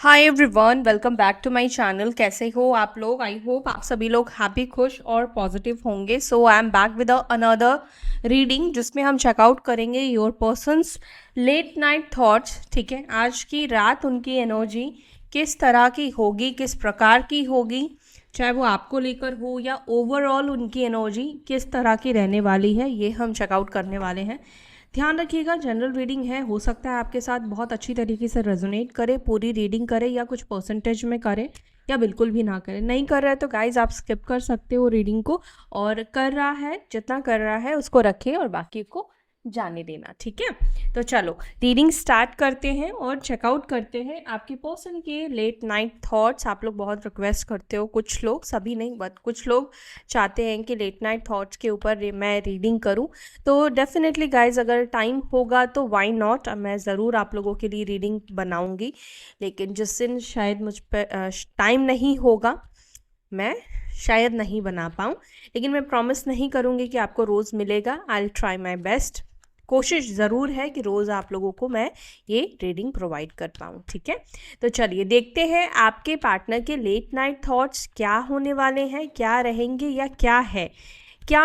Hi everyone, welcome back to my channel. कैसे हो आप लोग? आई होप आप सभी लोग हैप्पी, खुश और पॉजिटिव होंगे। So I am back with another reading जिसमें हम चेकआउट करेंगे your persons late night thoughts. ठीक है, आज की रात उनकी एनर्जी किस तरह की होगी, किस प्रकार की होगी, चाहे वो आपको लेकर हो या ओवरऑल उनकी एनर्जी किस तरह की रहने वाली है, ये हम चेकआउट करने वाले हैं। ध्यान रखिएगा, जनरल रीडिंग है, हो सकता है आपके साथ बहुत अच्छी तरीके से रेजोनेट करे, पूरी रीडिंग करे या कुछ परसेंटेज में करे या बिल्कुल भी ना करे। नहीं कर रहा है तो गाइज आप स्किप कर सकते हो रीडिंग को, और कर रहा है जितना कर रहा है उसको रखिए और बाकी को जाने देना। ठीक है, तो चलो रीडिंग स्टार्ट करते हैं और चेकआउट करते हैं आपके पर्सन के लेट नाइट थॉट्स। आप लोग बहुत रिक्वेस्ट करते हो, कुछ लोग, सभी नहीं बट कुछ लोग चाहते हैं कि लेट नाइट थॉट्स के ऊपर मैं रीडिंग करूं। तो डेफिनेटली गाइज अगर टाइम होगा तो व्हाई नॉट, मैं ज़रूर आप लोगों के लिए रीडिंग बनाऊंगी। लेकिन जिस दिन शायद मुझ पर टाइम नहीं होगा, मैं शायद नहीं बना पाऊँ, लेकिन मैं प्रॉमिस नहीं करूँगी कि आपको रोज़ मिलेगा। I will try my best. कोशिश ज़रूर है कि रोज़ आप लोगों को मैं ये रीडिंग प्रोवाइड कर पाऊँ। ठीक है, तो चलिए देखते हैं आपके पार्टनर के लेट नाइट थॉट्स क्या होने वाले हैं, क्या रहेंगे या क्या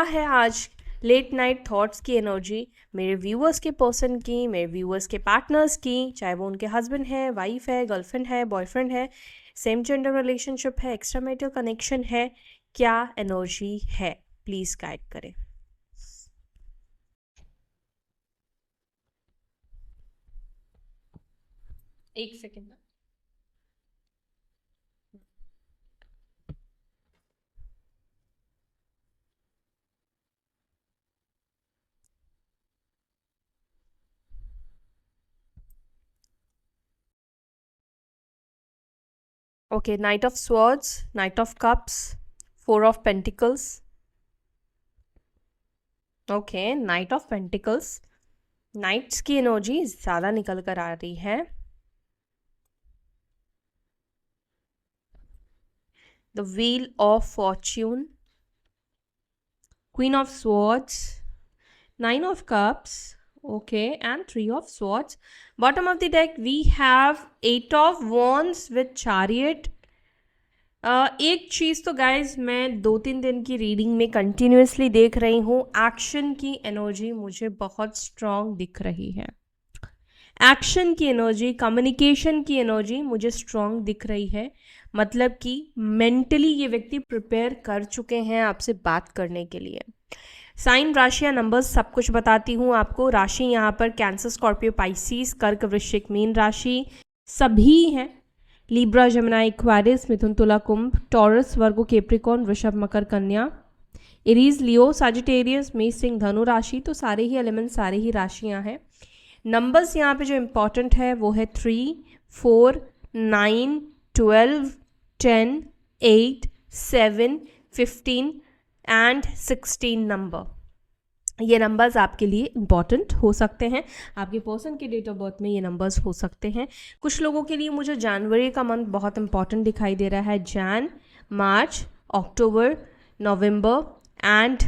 है आज लेट नाइट थॉट्स की एनर्जी मेरे व्यूअर्स के पर्सन की, मेरे व्यूअर्स के पार्टनर्स की, चाहे वो उनके हस्बैंड है, वाइफ है, गर्लफ्रेंड है, बॉयफ्रेंड है, सेम जेंडर रिलेशनशिप है, एक्स्ट्रा मैरिटल कनेक्शन है, क्या एनर्जी है, प्लीज़ गाइड करें। एक second. Okay, knight of swords, knight of cups, four of pentacles. Okay, knight of pentacles, knights की एनर्जी ज़्यादा निकल कर आ रही है। The wheel of fortune, queen of swords, nine of cups, okay, and three of swords. Bottom of the deck we have eight of wands with chariot. एक चीज़ तो guys मैं 2-3 दिन की रीडिंग में कंटिन्यूसली देख रही हूँ, एक्शन की एनर्जी मुझे बहुत स्ट्रांग दिख रही है। एक्शन की एनर्जी, कम्युनिकेशन की एनर्जी मुझे स्ट्रांग दिख रही है। मतलब कि मेंटली ये व्यक्ति प्रिपेयर कर चुके हैं आपसे बात करने के लिए। साइन, राशि या नंबर्स सब कुछ बताती हूँ आपको। राशि यहाँ पर कैंसर, स्कॉर्पियो, पाइसिस, कर्क, वृश्चिक, मीन राशि सभी हैं। लिब्रा, जमुनाई, एक्वेरियस, मिथुन, तुला, कुंभ, टॉरस, वर्गो, कैप्रिकॉर्न, वृषभ, मकर, कन्या, एरीज, लियो, सजिटेरियस, मेष, सिंह, धनु राशि। तो सारे ही एलिमेंट, सारे ही राशियाँ हैं। नंबर्स यहाँ पे जो इम्पॉर्टेंट है वो है 3, 4, 9, 12, 10, 8, 7, 15 एंड 16 नंबर। ये नंबर्स आपके लिए इम्पॉर्टेंट हो सकते हैं, आपके पर्सन के डेट ऑफ बर्थ में ये नंबर्स हो सकते हैं। कुछ लोगों के लिए मुझे जनवरी का मंथ बहुत इंपॉर्टेंट दिखाई दे रहा है। जैन, मार्च, अक्टूबर, नवंबर एंड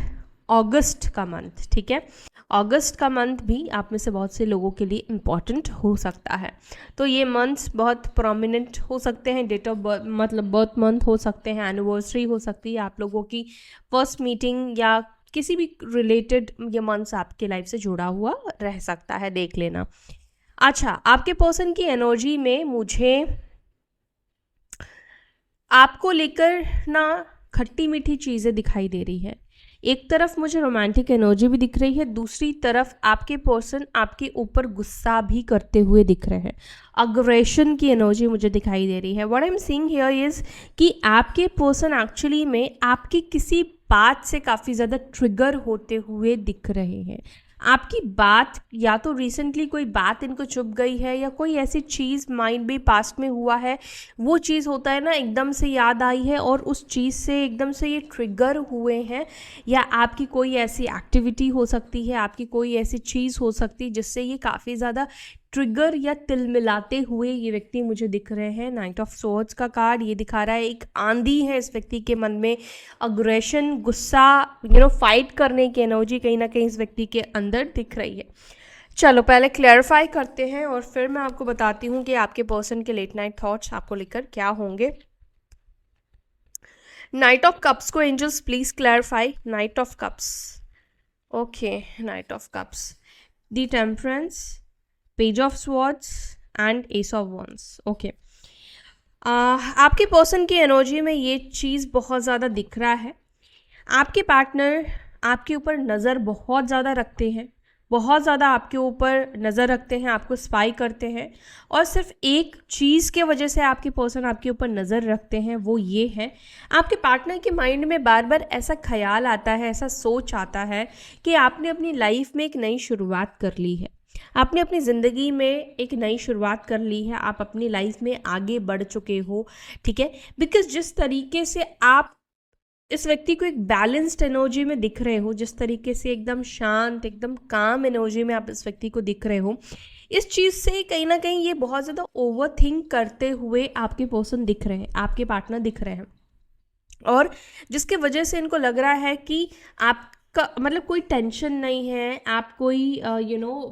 अगस्त का मंथ। ठीक है, अगस्त का मंथ भी आप में से बहुत से लोगों के लिए इम्पॉर्टेंट हो सकता है। तो ये मंथ्स बहुत प्रोमिनेंट हो सकते हैं, डेट ऑफ बर्थ मतलब बर्थ मंथ हो सकते हैं, एनिवर्सरी हो सकती है, आप लोगों की फर्स्ट मीटिंग या किसी भी रिलेटेड ये मंथ्स आपके लाइफ से जुड़ा हुआ रह सकता है, देख लेना। अच्छा, आपके पर्सन की एनर्जी में मुझे आपको लेकर ना खट्टी मीठी चीज़ें दिखाई दे रही है। एक तरफ मुझे रोमांटिक एनर्जी भी दिख रही है, दूसरी तरफ आपके पर्सन आपके ऊपर गुस्सा भी करते हुए दिख रहे हैं। अग्रेशन की एनर्जी मुझे दिखाई दे रही है। What I am seeing here is कि आपके पर्सन एक्चुअली में आपकी किसी बात से काफ़ी ज़्यादा ट्रिगर होते हुए दिख रहे हैं। आपकी बात, या तो रिसेंटली कोई बात इनको चुभ गई है या कोई ऐसी चीज़ माइंड भी पास्ट में हुआ है, वो चीज़ होता है ना, एकदम से याद आई है और उस चीज़ से एकदम से ये ट्रिगर हुए हैं। या आपकी कोई ऐसी एक्टिविटी हो सकती है, आपकी कोई ऐसी चीज़ हो सकती है जिससे ये काफ़ी ज़्यादा ट्रिगर या तिलमिलाते हुए ये व्यक्ति मुझे दिख रहे हैं। नाइट ऑफ सोर्ड्स का कार्ड ये दिखा रहा है, एक आंधी है इस व्यक्ति के मन में, अग्रेशन, गुस्सा, फाइट करने की एनर्जी कहीं ना कहीं इस व्यक्ति के अंदर दिख रही है। चलो पहले क्लैरिफाई करते हैं और फिर मैं आपको बताती हूँ कि आपके पर्सन के लेट नाइट थॉट्स आपको लेकर क्या होंगे। नाइट ऑफ कप्स को angels please clarify. Knight of cups, okay, knight of cups, the temperance, page of swords and ace of wands. Okay, आपके पर्सन की एनर्जी में ये चीज़ बहुत ज़्यादा दिख रहा है। आपके पार्टनर आपके ऊपर नज़र बहुत ज़्यादा रखते हैं, बहुत ज़्यादा आपके ऊपर नज़र रखते हैं, आपको स्पाई करते हैं, और सिर्फ एक चीज़ के वजह से आपके पर्सन आपके ऊपर नज़र रखते हैं, वो ये है आपके पार्टनर के माइंड में बार बार ऐसा ख्याल आता है, ऐसा सोच आता है कि आपने अपनी लाइफ में एक नई शुरुआत कर ली है, आपने अपनी ज़िंदगी में एक नई शुरुआत कर ली है, आप अपनी लाइफ में आगे बढ़ चुके हो, ठीक है। बिकॉज जिस तरीके से आप इस व्यक्ति को एक बैलेंस्ड एनर्जी में दिख रहे हो, जिस तरीके से एकदम शांत, एकदम काम एनर्जी में आप इस व्यक्ति को दिख रहे हो, इस चीज़ से कहीं ना कहीं ये बहुत ज़्यादा ओवर थिंक करते हुए आपके पर्सन दिख रहे हैं, आपके पार्टनर दिख रहे हैं, और जिसके वजह से इनको लग रहा है कि आपका मतलब कोई टेंशन नहीं है, आप कोई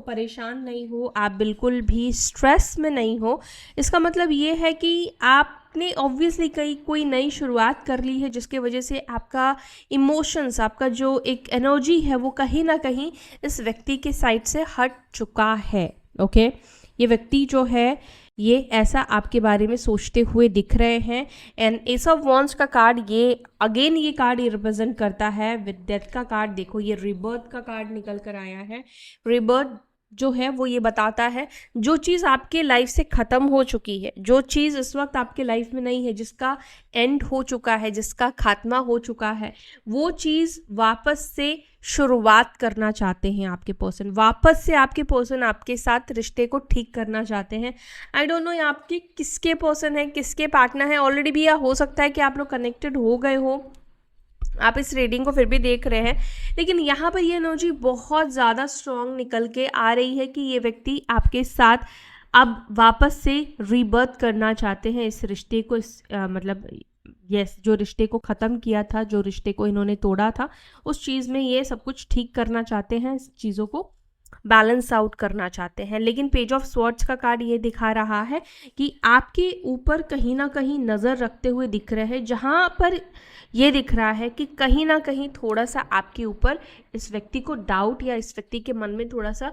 परेशान नहीं हो, आप बिल्कुल भी स्ट्रेस में नहीं हो। इसका मतलब ये है कि आपने ऑब्वियसली कोई नई शुरुआत कर ली है, जिसके वजह से आपका इमोशंस, आपका जो एक एनर्जी है वो कहीं ना कहीं इस व्यक्ति के साइड से हट चुका है। ओके, ये व्यक्ति जो है ये ऐसा आपके बारे में सोचते हुए दिख रहे हैं। एंड एस ऑफ वॉन्ड्स का कार्ड, ये अगेन ये कार्ड ये रिप्रेजेंट करता है विद डेथ का कार्ड। देखो ये रिबर्थ का कार्ड निकल कर आया है। रिबर्थ जो है वो ये बताता है जो चीज़ आपके लाइफ से ख़त्म हो चुकी है, जो चीज़ इस वक्त आपके लाइफ में नहीं है, जिसका एंड हो चुका है, जिसका खात्मा हो चुका है, वो चीज़ वापस से शुरुआत करना चाहते हैं आपके पर्सन। वापस से आपके पर्सन आपके साथ रिश्ते को ठीक करना चाहते हैं। आई डोंट नो ये आपके किसके पर्सन है, किसके पार्टनर है। ऑलरेडी भी यह हो सकता है कि आप लोग कनेक्टेड हो गए हो, आप इस रीडिंग को फिर भी देख रहे हैं, लेकिन यहाँ पर ये एनर्जी बहुत ज़्यादा स्ट्रॉन्ग निकल के आ रही है कि ये व्यक्ति आपके साथ अब वापस से रीबर्थ करना चाहते हैं इस रिश्ते को, मतलब यस, जो रिश्ते को ख़त्म किया था, जो रिश्ते को इन्होंने तोड़ा था, उस चीज़ में ये सब कुछ ठीक करना चाहते हैं, इस चीज़ों को बैलेंस आउट करना चाहते हैं। लेकिन पेज ऑफ स्वॉर्ड्स का कार्ड ये दिखा रहा है कि आपके ऊपर कहीं ना कहीं नज़र रखते हुए दिख रहे हैं, जहाँ पर ये दिख रहा है कि कहीं ना कहीं थोड़ा सा आपके ऊपर इस व्यक्ति को डाउट, या इस व्यक्ति के मन में थोड़ा सा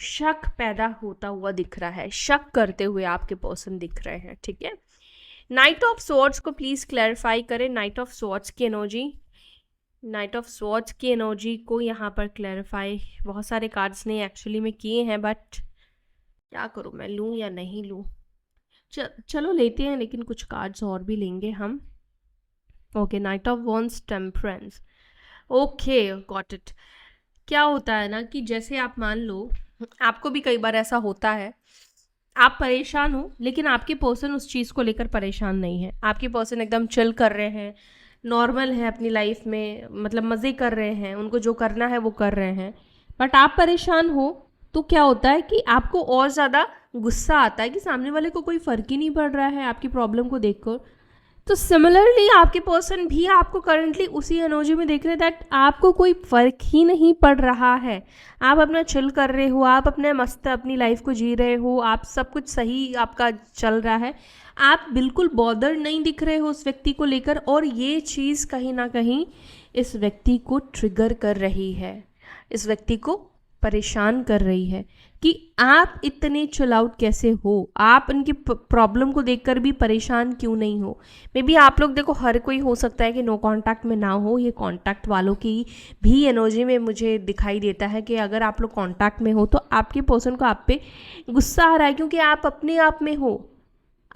शक पैदा होता हुआ दिख रहा है, शक करते हुए आपके पर्सन दिख रहे हैं, ठीक है। नाइट ऑफ स्वॉर्ड्स को प्लीज़ क्लैरिफाई करें। नाइट ऑफ स्वॉर्ड्स की एनर्जी, नाइट ऑफ स्वॉर्ड्स की एनर्जी को यहाँ पर क्लैरिफाई बहुत सारे कार्ड्स ने एक्चुअली में किए हैं, बट क्या करूँ, मैं लूँ या नहीं लूँ। चलो लेते हैं, लेकिन कुछ कार्ड्स और भी लेंगे हम। Okay, knight of wands, temperance, okay, got it. क्या होता है ना कि जैसे आप मान लो, आपको भी कई बार ऐसा होता है, आप परेशान हो, लेकिन आपके पर्सन उस चीज़ को लेकर परेशान नहीं है। आपके पर्सन एकदम चिल कर रहे हैं, नॉर्मल है अपनी लाइफ में, मतलब मज़े कर रहे हैं, उनको जो करना है वो कर रहे हैं, बट आप परेशान हो तो क्या होता है कि आपको और ज़्यादा गुस्सा आता है कि सामने वाले को कोई फ़र्क ही नहीं पड़ रहा है आपकी प्रॉब्लम को देखकर। तो सिमिलरली आपके पर्सन भी आपको करंटली उसी एनर्जी में देख रहे हैं दैट आपको कोई फ़र्क ही नहीं पड़ रहा है, आप अपना चिल कर रहे हो, आप अपने मस्त अपनी लाइफ को जी रहे हो, आप सब कुछ सही आपका चल रहा है, आप बिल्कुल बॉदर नहीं दिख रहे हो उस व्यक्ति को लेकर। और ये चीज़ कहीं ना कहीं इस व्यक्ति को ट्रिगर कर रही है, इस व्यक्ति को परेशान कर रही है कि आप इतने चिल आउट कैसे हो, आप उनकी प्रॉब्लम को देखकर भी परेशान क्यों नहीं हो। मे बी आप लोग देखो, हर कोई हो सकता है कि नो कांटेक्ट में ना हो, ये कांटेक्ट वालों की भी एनर्जी में मुझे दिखाई देता है कि अगर आप लोग कांटेक्ट में हो तो आपके पर्सन को आप पे गुस्सा आ रहा है, क्योंकि आप अपने आप में हो,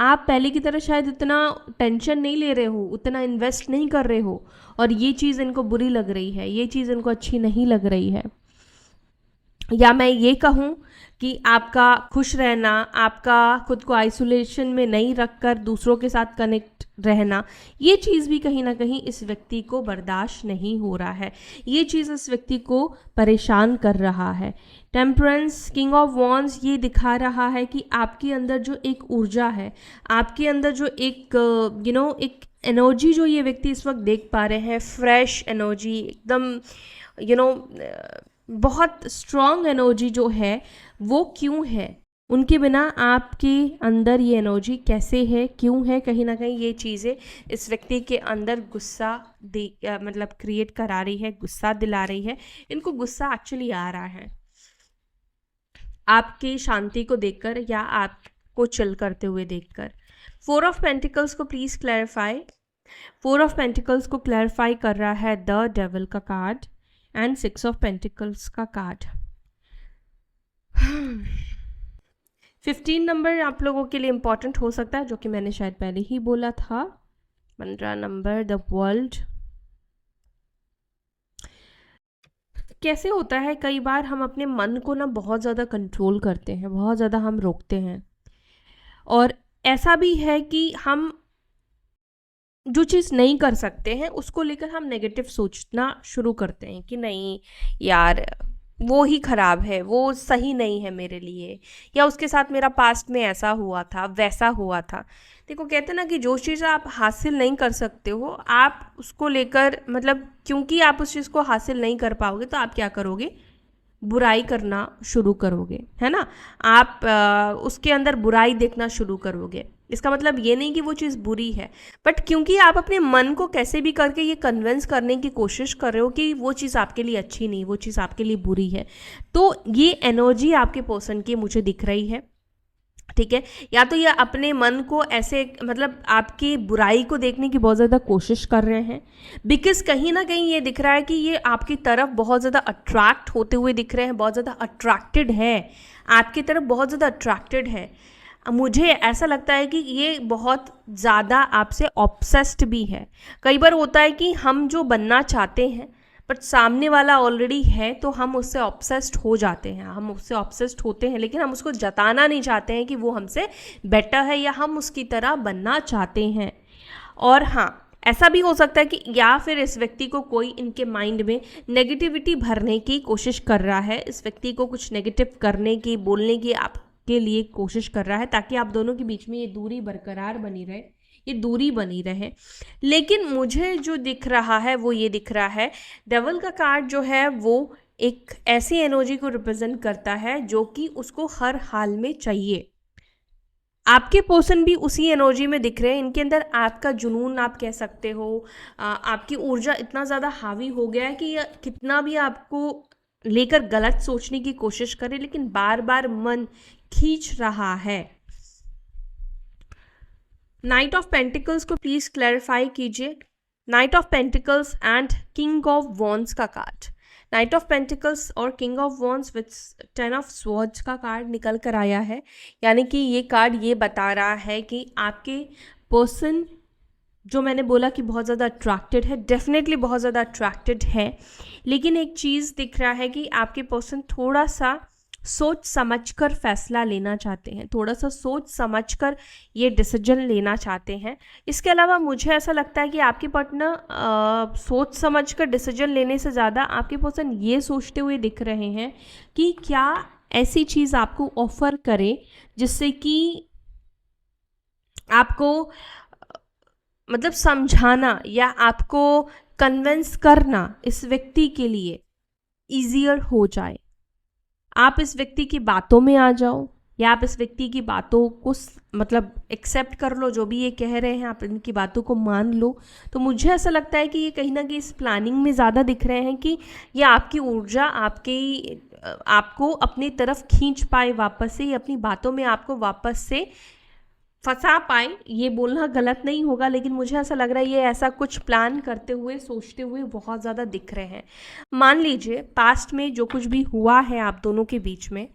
आप पहले की तरह शायद इतना टेंशन नहीं ले रहे हो, उतना इन्वेस्ट नहीं कर रहे हो, और ये चीज़ इनको बुरी लग रही है, ये चीज़ इनको अच्छी नहीं लग रही है। या मैं ये कहूँ कि आपका खुश रहना, आपका खुद को आइसोलेशन में नहीं रखकर दूसरों के साथ कनेक्ट रहना, ये चीज़ भी कहीं ना कहीं इस व्यक्ति को बर्दाश्त नहीं हो रहा है, ये चीज़ इस व्यक्ति को परेशान कर रहा है। टेम्परेंस, किंग ऑफ वॉन्ड्स, ये दिखा रहा है कि आपके अंदर जो एक ऊर्जा है, आपके अंदर जो एक एक एनर्जी जो ये व्यक्ति इस वक्त देख पा रहे हैं, फ्रेश एनर्जी, एकदम बहुत स्ट्रॉन्ग एनर्जी जो है वो क्यों है, उनके बिना आपके अंदर ये एनर्जी कैसे है, क्यों है, कहीं ना कहीं ये चीज़ें इस व्यक्ति के अंदर गुस्सा मतलब क्रिएट करा रही है, गुस्सा दिला रही है। इनको गुस्सा एक्चुअली आ रहा है आपकी शांति को देखकर या आपको चिल करते हुए देखकर। 4 ऑफ पेंटिकल्स को प्लीज क्लैरिफाई। 4 ऑफ पेंटिकल्स को क्लैरिफाई कर रहा है द डेविल का कार्ड एंड 6 ऑफ पेंटिकल्स का कार्ड। 15 नंबर आप लोगों के लिए इंपॉर्टेंट हो सकता है, जो कि मैंने शायद पहले ही बोला था। 15 नंबर द वर्ल्ड। कैसे होता है, कई बार हम अपने मन को ना बहुत ज़्यादा कंट्रोल करते हैं, बहुत ज़्यादा हम रोकते हैं, और ऐसा भी है कि हम जो चीज़ नहीं कर सकते हैं उसको लेकर हम नेगेटिव सोचना शुरू करते हैं कि नहीं यार वो ही ख़राब है, वो सही नहीं है मेरे लिए, या उसके साथ मेरा पास्ट में ऐसा हुआ था, वैसा हुआ था। देखो कहते हैं ना कि जो चीज़ आप हासिल नहीं कर सकते हो, आप उसको लेकर मतलब क्योंकि आप उस चीज़ को हासिल नहीं कर पाओगे तो आप क्या करोगे, बुराई करना शुरू करोगे, है ना। आप उसके अंदर बुराई देखना शुरू करोगे। इसका मतलब ये नहीं कि वो चीज़ बुरी है, बट क्योंकि आप अपने मन को कैसे भी करके ये कन्विंस करने की कोशिश कर रहे हो कि वो चीज़ आपके लिए अच्छी नहीं, वो चीज़ आपके लिए बुरी है, तो ये एनर्जी आपके पर्सन की मुझे दिख रही है, ठीक है। या तो ये अपने मन को ऐसे मतलब आपकी बुराई को देखने की बहुत ज़्यादा कोशिश कर रहे हैं, बिकॉज कहीं ना कहीं ये दिख रहा है कि ये आपकी तरफ बहुत ज़्यादा अट्रैक्ट होते हुए दिख रहे हैं, बहुत ज़्यादा अट्रैक्टेड है आपकी तरफ, बहुत ज़्यादा अट्रैक्टेड है। मुझे ऐसा लगता है कि ये बहुत ज़्यादा आपसे ऑब्सेस्ड भी है। कई बार होता है कि हम जो बनना चाहते हैं बट सामने वाला ऑलरेडी है, तो हम उससे ऑब्सेस्ड हो जाते हैं, हम उससे ऑब्सेस्ड होते हैं, लेकिन हम उसको जताना नहीं चाहते हैं कि वो हमसे बेटर है या हम उसकी तरह बनना चाहते हैं। और हाँ, ऐसा भी हो सकता है कि या फिर इस व्यक्ति को कोई इनके माइंड में नेगेटिविटी भरने की कोशिश कर रहा है, इस व्यक्ति को कुछ नेगेटिव करने की, बोलने की आपके लिए कोशिश कर रहा है, ताकि आप दोनों के बीच में ये दूरी बरकरार बनी रहे, ये दूरी बनी रहे। लेकिन मुझे जो दिख रहा है वो ये दिख रहा है, डेविल का कार्ड जो है वो एक ऐसी एनर्जी को रिप्रेजेंट करता है जो कि उसको हर हाल में चाहिए। आपके पर्सन भी उसी एनर्जी में दिख रहे हैं, इनके अंदर आपका जुनून आप कह सकते हो, आपकी ऊर्जा इतना ज़्यादा हावी हो गया है कि ये कितना भी आपको लेकर गलत सोचने की कोशिश करे, लेकिन बार बार मन खींच रहा है। नाइट ऑफ पेंटिकल्स को प्लीज क्लैरिफाई कीजिए। Night of pentacles and king of wands का कार्ड, नाइट ऑफ पेंटिकल्स और king of wands with 10 of swords का कार्ड निकल कर आया है। यानी कि ये कार्ड ये बता रहा है कि आपके पर्सन जो मैंने बोला कि बहुत ज़्यादा अट्रैक्टेड है, डेफिनेटली बहुत ज़्यादा अट्रैक्टेड है, लेकिन एक चीज़ दिख रहा है कि आपके पर्सन थोड़ा सा सोच समझकर फैसला लेना चाहते हैं, थोड़ा सा सोच समझकर ये डिसीजन लेना चाहते हैं। इसके अलावा मुझे ऐसा लगता है कि आपके पार्टनर सोच समझकर डिसीजन लेने से ज़्यादा आपके पर्सन ये सोचते हुए दिख रहे हैं कि क्या ऐसी चीज़ आपको ऑफर करे जिससे कि आपको मतलब समझाना या आपको कन्विंस करना इस व्यक्ति के लिए ईजियर हो जाए। आप इस व्यक्ति की बातों में आ जाओ या आप इस व्यक्ति की बातों को मतलब एक्सेप्ट कर लो, जो भी ये कह रहे हैं आप इनकी बातों को मान लो। तो मुझे ऐसा लगता है कि ये कहीं ना कहीं इस प्लानिंग में ज़्यादा दिख रहे हैं कि ये आपकी ऊर्जा आपको अपनी तरफ खींच पाए वापस से, अपनी बातों में आपको वापस से फंसा पाए। ये बोलना गलत नहीं होगा, लेकिन मुझे ऐसा लग रहा है ये ऐसा कुछ प्लान करते हुए, सोचते हुए बहुत ज़्यादा दिख रहे हैं। मान लीजिए पास्ट में जो कुछ भी हुआ है आप दोनों के बीच में,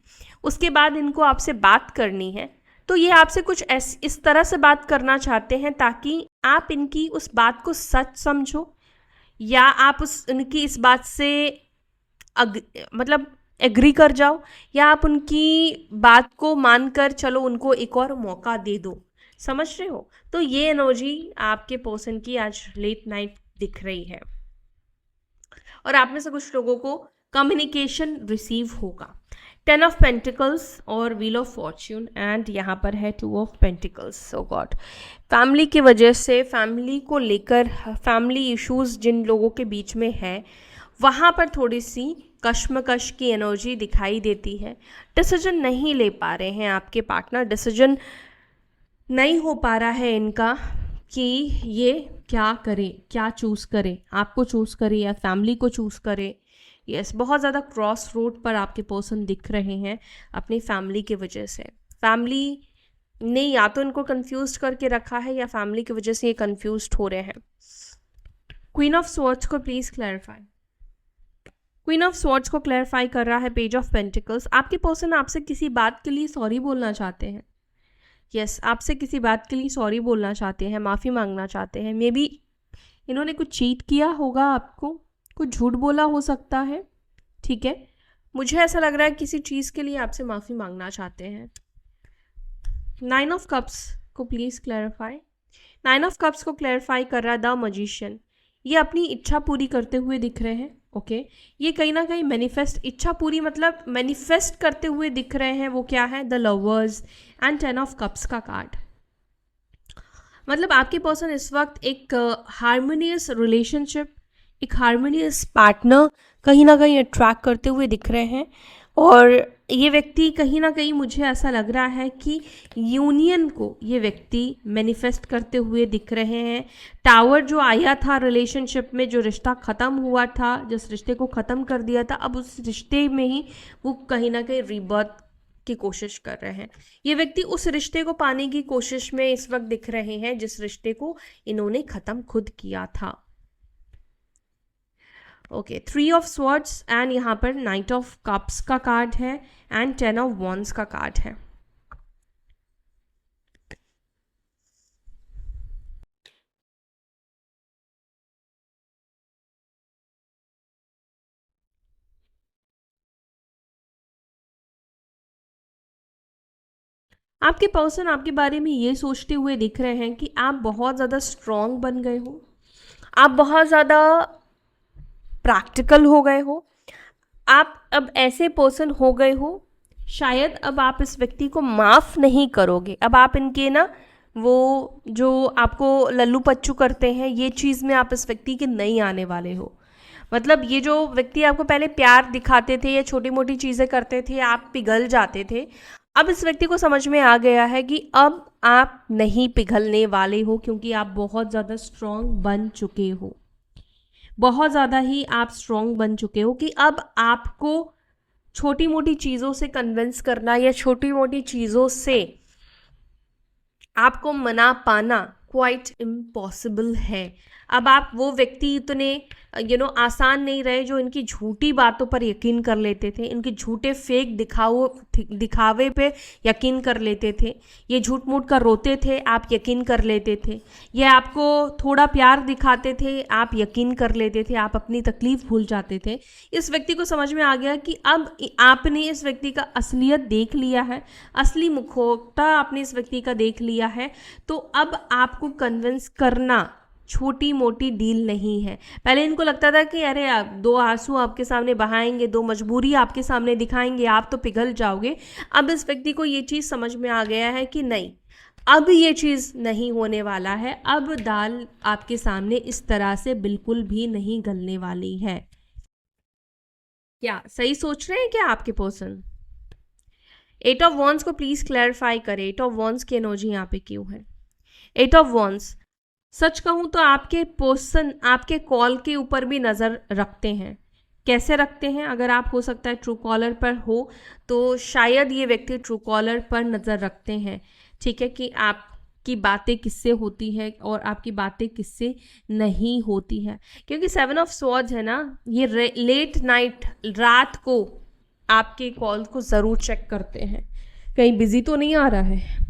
उसके बाद इनको आपसे बात करनी है, तो ये आपसे कुछ इस तरह से बात करना चाहते हैं ताकि आप इनकी उस बात को सच समझो, या आप उनकी इस बात से मतलब एग्री कर जाओ, या आप उनकी बात को मानकर चलो उनको एक और मौका दे दो। समझ रहे हो? तो ये एनर्जी आपके पर्सन की आज लेट नाइट दिख रही है, और आप में से कुछ लोगों को कम्युनिकेशन रिसीव होगा। 10 ऑफ पेंटिकल्स और व्हील ऑफ फॉर्च्यून, एंड यहाँ पर है 2 of pentacles. So God, family की वजह से, फैमिली को लेकर, फैमिली इश्यूज जिन लोगों के बीच में है, वहाँ पर थोड़ी सी कश्मकश की एनर्जी दिखाई देती है। डिसीजन नहीं ले पा रहे हैं आपके पार्टनर, डिसीजन नहीं हो पा रहा है इनका कि ये क्या करे, क्या चूज़ करे, आपको चूज़ करे या फैमिली को चूज़ करे। यस, बहुत ज़्यादा क्रॉस रोड पर आपके पर्सन दिख रहे हैं अपनी फैमिली की वजह से। फैमिली ने या तो इनको कंफ्यूज करके रखा है या फैमिली की वजह से ये कंफ्यूज हो रहे हैं। क्वीन ऑफ स्वॉर्ड्स को please clarify. Queen of swords को क्लैरिफाई कर रहा है पेज ऑफ पेंटिकल्स। आपके पर्सन आपसे किसी बात के लिए सॉरी बोलना चाहते हैं। यस, आपसे किसी बात के लिए सॉरी बोलना चाहते हैं, माफ़ी मांगना चाहते हैं। मे बी इन्होंने कुछ चीट किया होगा आपको, कुछ झूठ बोला हो सकता है। ठीक है, मुझे ऐसा लग रहा है किसी चीज़ के लिए आपसे माफ़ी मांगना चाहते हैं। 9 ऑफ कप्स को प्लीज़ क्लैरिफाई। 9 ऑफ कप्स को क्लैरिफाई कर रहा है द मैजिशियन। ये अपनी इच्छा पूरी करते हुए दिख रहे हैं। ओके, ये कहीं ना कहीं मैनिफेस्ट, इच्छा पूरी मतलब मैनिफेस्ट करते हुए दिख रहे हैं। वो क्या है? The lovers and 10 of cups का कार्ड। मतलब आपके पर्सन इस वक्त एक हार्मोनियस रिलेशनशिप, एक हार्मोनियस पार्टनर कहीं ना कहीं अट्रैक्ट करते हुए दिख रहे हैं। और ये व्यक्ति कहीं ना कहीं, मुझे ऐसा लग रहा है कि यूनियन को ये व्यक्ति मैनिफेस्ट करते हुए दिख रहे हैं। टावर जो आया था रिलेशनशिप में, जो रिश्ता ख़त्म हुआ था, जिस रिश्ते को ख़त्म कर दिया था, अब उस रिश्ते में ही वो कहीं ना कहीं रीबर्थ की कोशिश कर रहे हैं। ये व्यक्ति उस रिश्ते को पाने की कोशिश में इस वक्त दिख रहे हैं जिस रिश्ते को इन्होंने ख़त्म खुद किया था। ओके, 3 ऑफ स्वॉर्ड्स एंड यहाँ पर 9 ऑफ कप्स का कार्ड है एंड 10 ऑफ वॉन्ड्स का कार्ड है। आपके पर्सन आपके बारे में ये सोचते हुए दिख रहे हैं कि आप बहुत ज़्यादा स्ट्रॉन्ग बन गए हो, आप बहुत ज़्यादा प्रैक्टिकल हो गए हो, आप अब ऐसे पर्सन हो गए हो, शायद अब आप इस व्यक्ति को माफ़ नहीं करोगे। अब आप इनके ना वो जो आपको लल्लू पच्चू करते हैं, ये चीज़ में आप इस व्यक्ति के नहीं आने वाले हो। मतलब ये जो व्यक्ति आपको पहले प्यार दिखाते थे या छोटी मोटी चीज़ें करते थे, आप पिघल जाते थे, अब इस व्यक्ति को समझ में आ गया है कि अब आप नहीं पिघलने वाले हो, क्योंकि आप बहुत ज़्यादा स्ट्रॉन्ग बन चुके हो। बहुत ज़्यादा ही आप स्ट्रॉन्ग बन चुके हो कि अब आपको छोटी मोटी चीज़ों से कन्विंस करना या छोटी मोटी चीज़ों से आपको मना पाना क्वाइट इम्पॉसिबल है। अब आप वो व्यक्ति इतने आसान नहीं रहे जो इनकी झूठी बातों पर यकीन कर लेते थे, इनके झूठे फेक दिखावे पे यकीन कर लेते थे। ये झूठ मूठ कर रोते थे, आप यकीन कर लेते थे। ये आपको थोड़ा प्यार दिखाते थे, आप यकीन कर लेते थे, आप अपनी तकलीफ भूल जाते थे। इस व्यक्ति को समझ में आ गया कि अब आपने इस व्यक्ति का असलियत देख लिया है, असली मुखौटा आपने इस व्यक्ति का देख लिया है। तो अब आपको कन्विंस करना छोटी मोटी डील नहीं है। पहले इनको लगता था कि अरे आप 2 आंसू आपके सामने बहाएंगे, 2 मजबूरी आपके सामने दिखाएंगे, आप तो पिघल जाओगे। अब इस व्यक्ति को ये चीज़ समझ में आ गया है कि नहीं, अब ये चीज़ नहीं होने वाला है। अब दाल आपके सामने इस तरह से बिल्कुल भी नहीं गलने वाली है। क्या सही सोच रहे हैं क्या आपके पर्सन? 8 ऑफ वॉन्ड्स को प्लीज क्लैरिफाई करें। 8 ऑफ वॉन्ड्स की एनर्जी यहाँ पे क्यों है? 8 ऑफ वॉन्ड्स, सच कहूँ तो आपके पर्सन आपके कॉल के ऊपर भी नज़र रखते हैं। कैसे रखते हैं? अगर आप हो सकता है ट्रू कॉलर पर हो तो शायद ये व्यक्ति ट्रू कॉलर पर नज़र रखते हैं। ठीक है, कि आपकी बातें किससे होती है और आपकी बातें किससे नहीं होती हैं। क्योंकि 7 ऑफ स्वॉर्ड्स है ना, ये लेट नाइट, रात को आपके कॉल को ज़रूर चेक करते हैं। कहीं बिजी तो नहीं आ रहा है,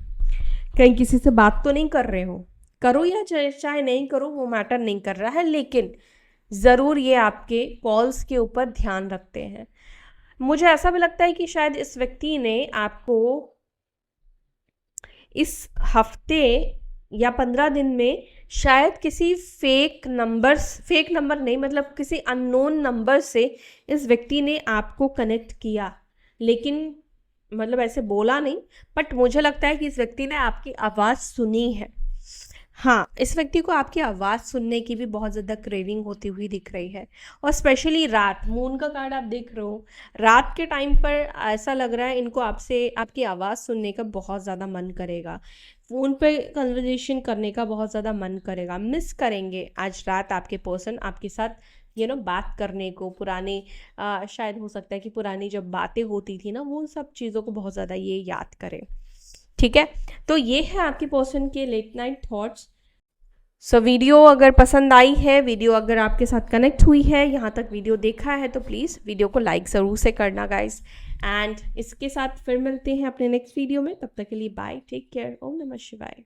कहीं किसी से बात तो नहीं कर रहे हो। करो या चाहे नहीं करो, वो मैटर नहीं कर रहा है, लेकिन ज़रूर ये आपके कॉल्स के ऊपर ध्यान रखते हैं। मुझे ऐसा भी लगता है कि शायद इस व्यक्ति ने आपको इस हफ्ते या 15 दिन में शायद किसी फेक नंबर नहीं, मतलब किसी अननोन नंबर से इस व्यक्ति ने आपको कनेक्ट किया, लेकिन मतलब ऐसे बोला नहीं, बट मुझे लगता है कि इस व्यक्ति ने आपकी आवाज़ सुनी है। हाँ, इस व्यक्ति को आपकी आवाज़ सुनने की भी बहुत ज़्यादा क्रेविंग होती हुई दिख रही है, और स्पेशली रात, मून का कार्ड आप देख रहे हो, रात के टाइम पर ऐसा लग रहा है इनको आपसे आपकी आवाज़ सुनने का बहुत ज़्यादा मन करेगा, फ़ोन पे कन्वर्जेशन करने का बहुत ज़्यादा मन करेगा, मिस करेंगे आज रात आपके पर्सन आपके साथ बात करने को, पुराने शायद हो सकता है कि पुरानी जब बातें होती थी ना, वो सब चीज़ों को बहुत ज़्यादा ये याद करें। ठीक है, तो ये है आपके पर्सन के late night thoughts. So video अगर पसंद आई है, वीडियो अगर आपके साथ कनेक्ट हुई है, यहाँ तक वीडियो देखा है, तो प्लीज़ वीडियो को लाइक ज़रूर से करना गाइस। एंड इसके साथ फिर मिलते हैं अपने नेक्स्ट वीडियो में, तब तक के लिए बाय, टेक केयर, ओम नमः शिवाय।